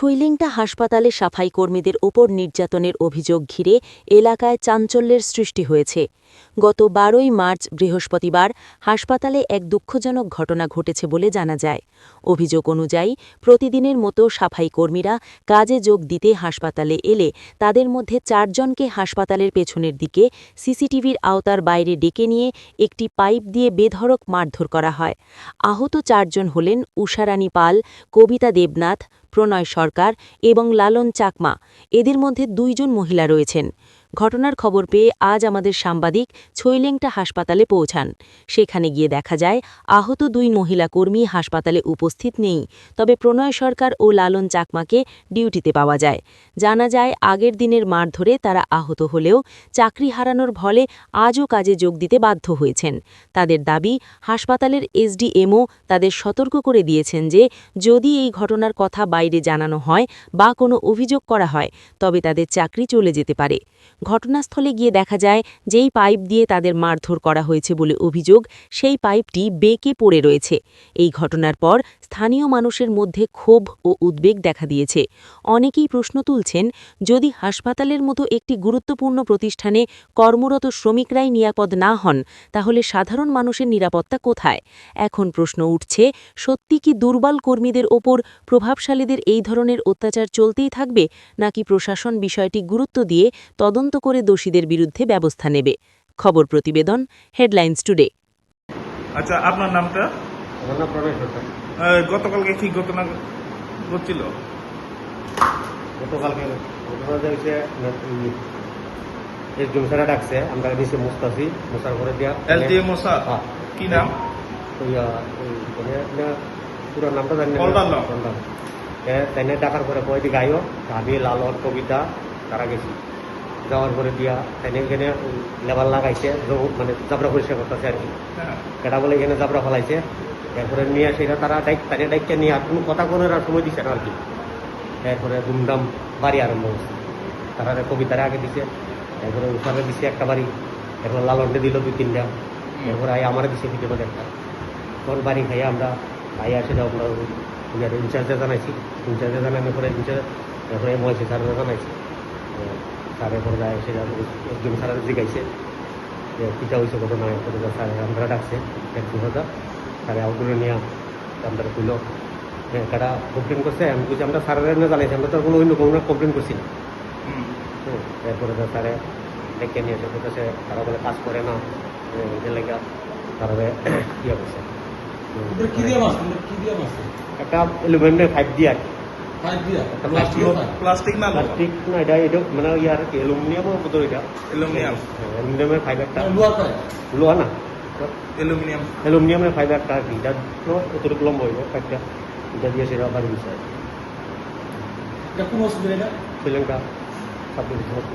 ছৈলিংটা হাসপাতালে সাফাই কর্মীদের ওপর নির্যাতনের অভিযোগ ঘিরে এলাকায় চাঞ্চল্যের সৃষ্টি হয়েছে। গত ১২ই মার্চ বৃহস্পতিবার হাসপাতালে এক দুঃখজনক ঘটনা ঘটেছে বলে জানা যায়। অভিযোগ অনুযায়ী প্রতিদিনের মতো সাফাই কর্মীরা কাজে যোগ দিতে হাসপাতালে এলে তাদের মধ্যে ৪ জনকে হাসপাতালের পেছনের দিকে সিসিটিভির আওতার বাইরে ডেকে নিয়ে একটি পাইপ দিয়ে বেধড়ক মারধর করা হয়। আহত ৪ জন হলেন উষারানী পাল, কবিতা দেবনাথ, প্রণয় সরকার এবং লালন চাকমা। এদের মধ্যে ২ জন মহিলা রয়েছেন। ঘটনার খবর পেয়ে আজ আমাদের সাংবাদিক ছৈলিংটা হাসপাতালে পৌঁছান। সেখানে গিয়ে দেখা যায় আহত ২ মহিলা কর্মী হাসপাতালে উপস্থিত নেই, তবে প্রণয় সরকার ও লালন চাকমাকে ডিউটিতে পাওয়া যায়। জানা যায় আগের দিনের মারধরে তারা আহত হলেও চাকরি হারানোর ফলে আজও কাজে যোগ দিতে বাধ্য হয়েছেন। তাদের দাবি, হাসপাতালের এসডিএমও তাদের সতর্ক করে দিয়েছেন যে যদি এই ঘটনার কথা বাইরে জানানো হয় বা কোনো অভিযোগ করা হয় তবে তাদের চাকরি চলে যেতে পারে। ঘটনাস্থলে গিয়ে দেখা যায় যেই পাইপ দিয়ে তাদের মারধর করা হয়েছে বলে অভিযোগ, সেই পাইপটি বেঁকে পড়ে রয়েছে। এই ঘটনার পর স্থানীয় মানুষের মধ্যে ক্ষোভ ও উদ্বেগ দেখা দিয়েছে। অনেকেই প্রশ্ন তুলছেন, যদি হাসপাতালের মতো একটি গুরুত্বপূর্ণ প্রতিষ্ঠানে কর্মরত শ্রমিকরাই নিরাপদ না হন তাহলে সাধারণ মানুষের নিরাপত্তা কোথায়? এখন প্রশ্ন উঠছে, সত্যি কি দুর্বল কর্মীদের ওপর প্রভাবশালীদের এই ধরনের অত্যাচার চলতেই থাকবে, নাকি প্রশাসন বিষয়টি গুরুত্ব দিয়ে তদন্ত করে দোষীদের বিরুদ্ধে ব্যবস্থা নেবে? খবর প্রতিবেদন, হেডলাইন্স টুডে। আচ্ছা, আপনার নামটা? আমার নাম প্রণয় সরকার। গতকালকে কি ঘটনা ঘটছিল? গতকালকে ঘটনা হয়েছে একজন স্যারা ডাকছে, আমরা নিচে মুস্তাছি, মোসার করে দিয়া এলটিএ মোসা। কি নাম? পুরো নামটা জানি না। তাই ডাকার পরে কয়েদি গাইও আমি লালন কবিতা তারা গেছি, যাওয়ার পরে দিয়া তাই এখানে লেবার লাগাইছে, মানে জাবরা পরিষ্কার করতেছে আর কি। এটা বলে এখানে জাবরা ফেলাইছে, এরপরে নিয়ে সেটা তারা তাই ডাইকটা নিয়ে আর কোনো কথা কোনো সময় দিচ্ছে না আর কি। এরপরে ধুমধাম বাড়ি আরম্ভ হচ্ছে, তারা কবিতারা আগে দিছে, এরপরে উষারে দিছে একটা বাড়ি, এরপরে লালনটে দিল ২-৩টা, এরপরে আমার দিছে পিঠে মধ্যে একটা। তখন বাড়ি খাইয়ে আমরা খাইয়ে আসে আমরা ইনচার্জে জানাইছি, ইনচার্জে জানানোর পরে এরপরে মহেশে স্যাররা জানাইছি। স্যারের পরে যায় সেটা একজন স্যারের জিগাইছে যে পিঠা হয়েছে ঘটনা, স্যার আমরা ডাকছে ১-২ স্যারে আউটডোরে নিয়ে আমরা তুল একটা কমপ্লেন করছে। আমি বলছি আমরা স্যারের না জানাইছি, আমরা তো কোনো অন্য কোনো কমপ্লেন করছি না। এরপরে স্যারে ডেকে নিয়ে এসে বলতেছে তারা বলে কাজ করে না, এদের লেগে তারা ইয়ে করছে একটা অ্যালুমিনিয়ামের পাইপ দিয়ে আর কি। প্লাস্টিক না প্লাস্টিক না, এটা মানে ইয়ে আর কি, অ্যালুমিনিয়ামের মতো এটা। অ্যালুমিনিয়ামের ফাইভ একটা, লোহা না, অ্যালুমিনিয়ামের ফাইভ একটা আর কি। এটা অতটুকু লম্বা হইব পাইপটা, এটা দিয়ে সেটা বাড়ি দিচ্ছে। শ্রীলঙ্কা ২৭